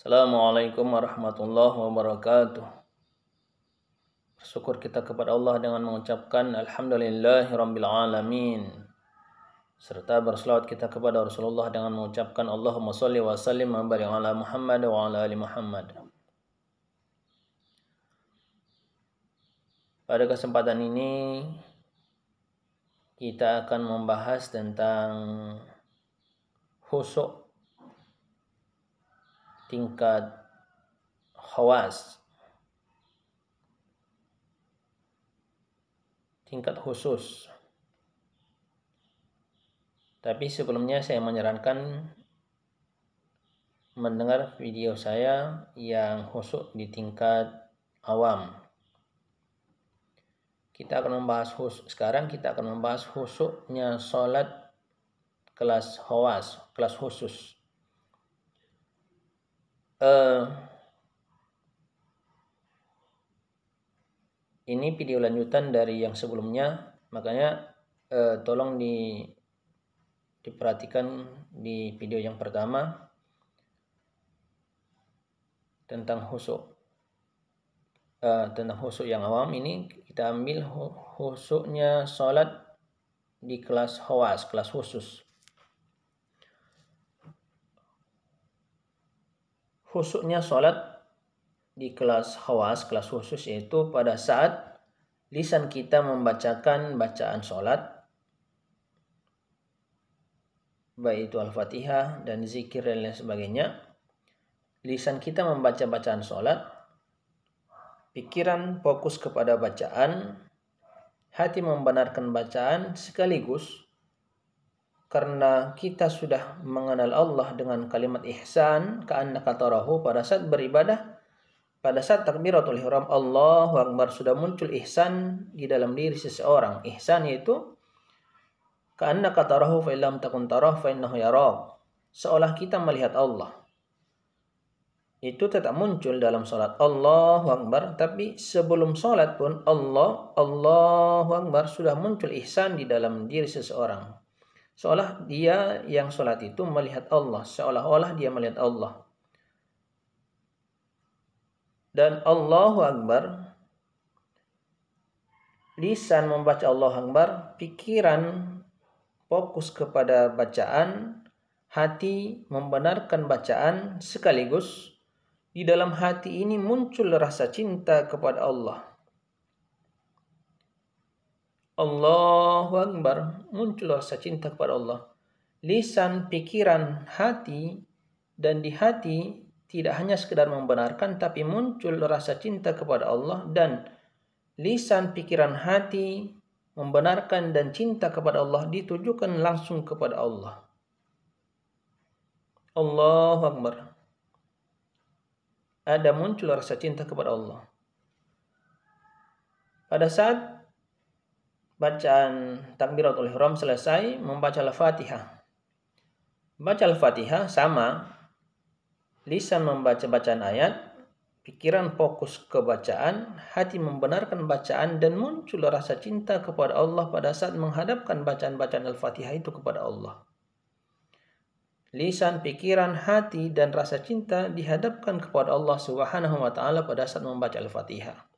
Assalamualaikum warahmatullahi wabarakatuh. Bersyukur kita kepada Allah dengan mengucapkan Alhamdulillahirabbil alamin. Serta berselawat kita kepada Rasulullah dengan mengucapkan Allahumma shalli wa sallim wa barik ala Muhammad wa ala ali Muhammad. Pada kesempatan ini kita akan membahas tentang khusyuk tingkat khawas, tingkat khusus. Tapi sebelumnya saya menyarankan mendengar video saya yang khusyuk di tingkat awam. Sekarang kita akan membahas khusyuknya sholat kelas khawas, kelas khusus. Ini video lanjutan dari yang sebelumnya, makanya tolong diperhatikan di video yang pertama tentang khusyuk yang awam. Ini kita ambil khusyuknya sholat di kelas khawas, kelas khusus. Khusyuknya sholat di kelas khawas, kelas khusus, yaitu pada saat lisan kita membacakan bacaan sholat, baik itu Al-Fatihah dan zikir dan lain sebagainya. Lisan kita membaca bacaan sholat, pikiran fokus kepada bacaan, hati membenarkan bacaan sekaligus. Karena kita sudah mengenal Allah dengan kalimat ihsan, ka'annaka tarahu, pada saat beribadah, pada saat takbiratul ihram Allahu Akbar, sudah muncul ihsan di dalam diri seseorang. Ihsan yaitu ka'annaka tarahu fa illam takun tarahu fa innahu yarak. Seolah kita melihat Allah. Itu tetap muncul dalam salat Allahu Akbar, tapi sebelum salat pun Allahu Akbar sudah muncul ihsan di dalam diri seseorang. Seolah dia yang sholat itu melihat Allah, seolah-olah dia melihat Allah. Dan Allahu Akbar, lisan membaca Allahu Akbar, pikiran fokus kepada bacaan, hati membenarkan bacaan sekaligus. Di dalam hati ini muncul rasa cinta kepada Allah. Allahu Akbar, muncul rasa cinta kepada Allah. Lisan, pikiran, hati, dan di hati tidak hanya sekedar membenarkan, tapi muncul rasa cinta kepada Allah, dan lisan, pikiran, hati membenarkan dan cinta kepada Allah ditujukan langsung kepada Allah. Allahu Akbar. Ada muncul rasa cinta kepada Allah. Pada saat bacaan takbiratul ihram selesai, membaca Al-Fatihah. Baca Al-Fatihah sama, lisan membaca bacaan ayat, pikiran fokus ke bacaan, hati membenarkan bacaan, dan muncul rasa cinta kepada Allah pada saat menghadapkan bacaan-bacaan Al-Fatihah itu kepada Allah. Lisan, pikiran, hati, dan rasa cinta dihadapkan kepada Allah Subhanahu wa ta'ala pada saat membaca Al-Fatihah.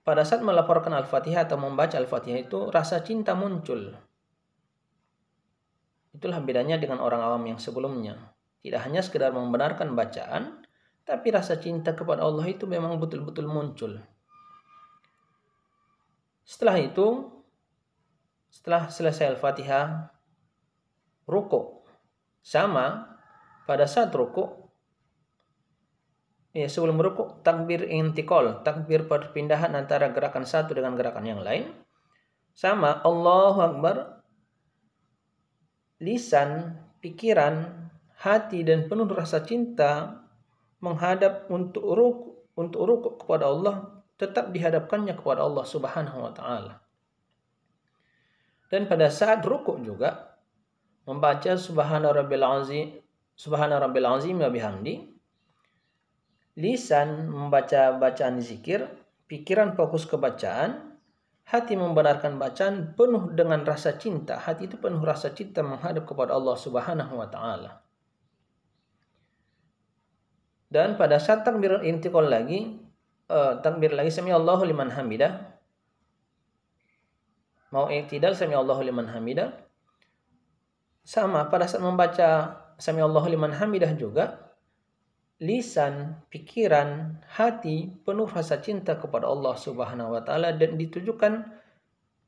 Pada saat melaporkan Al-Fatihah atau membaca Al-Fatihah itu rasa cinta muncul. Itulah bedanya dengan orang awam yang sebelumnya. Tidak hanya sekedar membenarkan bacaan, tapi rasa cinta kepada Allah itu memang betul-betul muncul. Setelah itu, setelah selesai Al-Fatihah, rukuk. Sama, pada saat rukuk, sebelum rukuk, takbir intikal, takbir perpindahan antara gerakan satu dengan gerakan yang lain. Sama, Allahu Akbar, lisan, pikiran, hati, dan penuh rasa cinta menghadap untuk rukuk kepada Allah, tetap dihadapkannya kepada Allah Subhanahu wa ta'ala. Dan pada saat rukuk juga membaca Subhana rabbil azim wa bihamdi. Lisan membaca bacaan zikir, pikiran fokus ke bacaan, hati membenarkan bacaan penuh dengan rasa cinta. Hati itu penuh rasa cinta menghadap kepada Allah Subhanahu wa ta'ala. Dan pada saat takbir intiqal lagi, sami Allahu liman hamidah, mau i'tidal sami Allahu liman hamidah, sama pada saat membaca sami Allahu liman hamidah juga, lisan, pikiran, hati penuh rasa cinta kepada Allah Subhanahu wa taala, dan ditujukan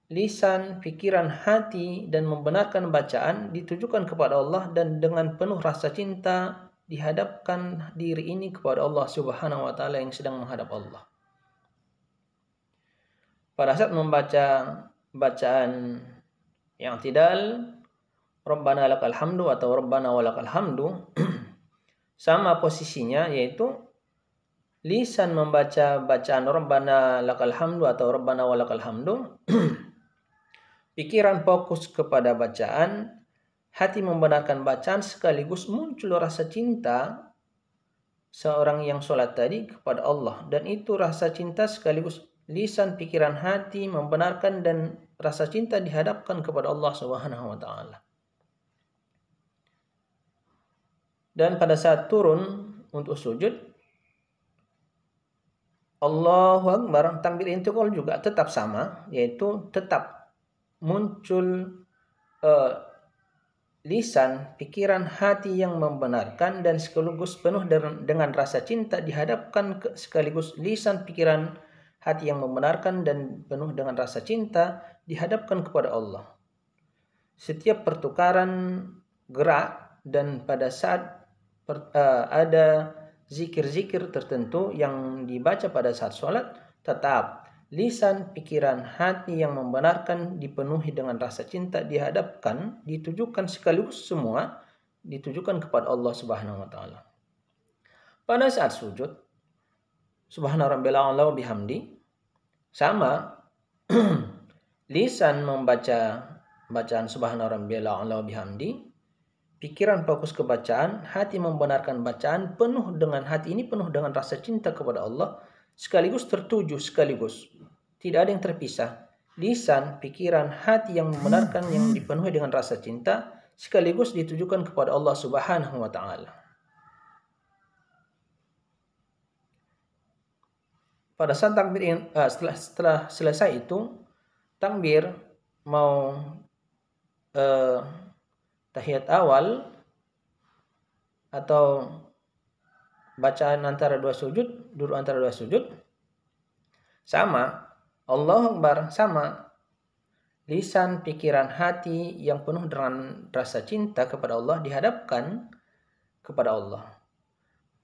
lisan, pikiran, hati dan membenarkan bacaan ditujukan kepada Allah, dan dengan penuh rasa cinta dihadapkan diri ini kepada Allah Subhanahu wa taala yang sedang menghadap Allah. Pada saat membaca bacaan yang i'tidal, Rabbana lakal hamdu atau Rabbana walakal hamdu, sama posisinya, yaitu lisan membaca bacaan Rabbana lakal hamdu atau Rabbana walakal hamdu, pikiran fokus kepada bacaan, hati membenarkan bacaan, sekaligus muncul rasa cinta seorang yang sholat tadi kepada Allah. Dan itu rasa cinta sekaligus lisan, pikiran, hati membenarkan dan rasa cinta dihadapkan kepada Allah Subhanahu wa taala. Dan pada saat turun untuk sujud, Allahu Akbar, takbir intiqal juga tetap sama, yaitu tetap muncul lisan, pikiran, hati yang membenarkan dan sekaligus penuh dengan rasa cinta dihadapkan sekaligus lisan, pikiran, hati yang membenarkan dan penuh dengan rasa cinta dihadapkan kepada Allah. Setiap pertukaran gerak dan pada saat ada zikir-zikir tertentu yang dibaca pada saat sholat, tetap lisan, pikiran, hati yang membenarkan dipenuhi dengan rasa cinta dihadapkan, ditujukan sekaligus semua ditujukan kepada Allah Subhanahu wa taala. Pada saat sujud, Subhana rabbil a'la wa bihamdi, sama lisan membaca bacaan Subhana rabbil a'la wa bihamdi, pikiran fokus ke bacaan, hati membenarkan bacaan, penuh dengan hati ini penuh dengan rasa cinta kepada Allah, sekaligus tertuju, sekaligus tidak ada yang terpisah. Lisan, pikiran, hati yang membenarkan yang dipenuhi dengan rasa cinta, sekaligus ditujukan kepada Allah Subhanahu wa taala. Pada saat takbir setelah selesai itu, takbir mau tahiyat awal atau bacaan antara dua sujud, duduk antara dua sujud, sama Allahu Akbar, sama lisan, pikiran, hati yang penuh dengan rasa cinta kepada Allah dihadapkan kepada Allah.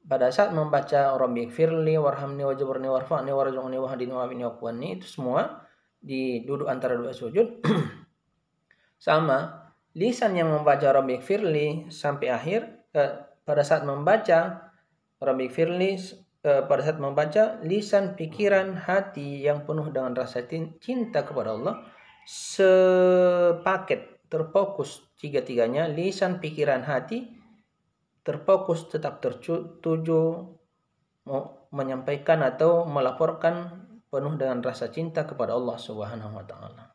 Pada saat membaca Rabbighfirli warhamni wajburni warfa'ni warzuqni wahdini wa'afini wa'afwani, itu semua di duduk antara dua sujud, sama lisan yang membaca Rabbighfirli sampai akhir, pada saat membaca Rabbighfirli, pada saat membaca lisan, pikiran, hati yang penuh dengan rasa cinta kepada Allah sepaket terfokus, tiga-tiganya lisan, pikiran, hati terfokus, tetap tertuju menyampaikan atau melaporkan penuh dengan rasa cinta kepada Allah Subhanahu wa taala.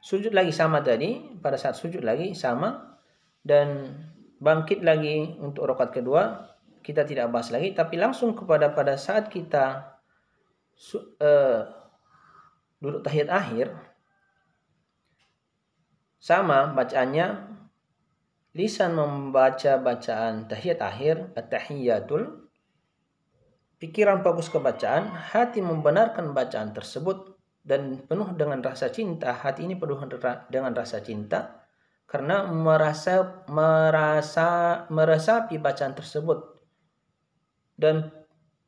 Sujud lagi sama tadi, pada saat sujud lagi sama, dan bangkit lagi untuk rakaat kedua kita tidak bahas lagi, tapi langsung kepada pada saat kita duduk tahiyat akhir, sama bacaannya, lisan membaca bacaan tahiyat akhir, at-tahiyyatul, pikiran fokus ke bacaan, hati membenarkan bacaan tersebut dan penuh dengan rasa cinta. Hati ini penuh dengan rasa cinta karena meresapi bacaan tersebut, dan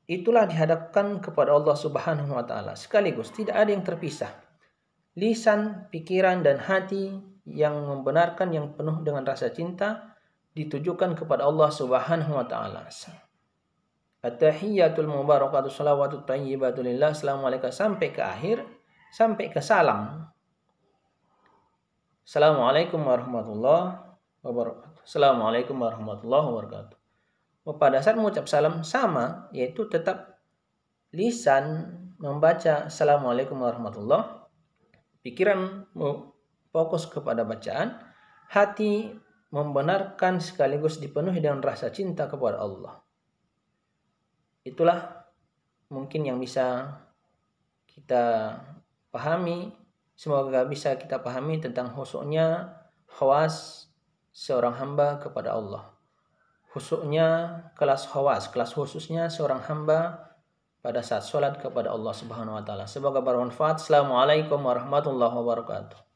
itulah dihadapkan kepada Allah Subhanahu wa taala sekaligus, tidak ada yang terpisah. Lisan, pikiran dan hati yang membenarkan, yang penuh dengan rasa cinta ditujukan kepada Allah Subhanahu wa taala. At-tahiyyatul mubarakatuh shalawatut thayyibatu lillah, assalamualaikum, sampai ke akhir, sampai ke salam. Assalamualaikum warahmatullahi wabarakatuh. Assalamualaikum warahmatullahi wabarakatuh. Pada saat mengucap salam sama, yaitu tetap lisan membaca assalamualaikum warahmatullahi, pikiran fokus kepada bacaan, hati membenarkan sekaligus dipenuhi dengan rasa cinta kepada Allah. Itulah mungkin yang bisa kita pahami, semoga bisa kita pahami tentang khusyuknya khawas seorang hamba kepada Allah. Khusyuknya kelas khawas, kelas khususnya seorang hamba pada saat sholat kepada Allah Subhanahu wa taala. Semoga bermanfaat. Assalamualaikum warahmatullahi wabarakatuh.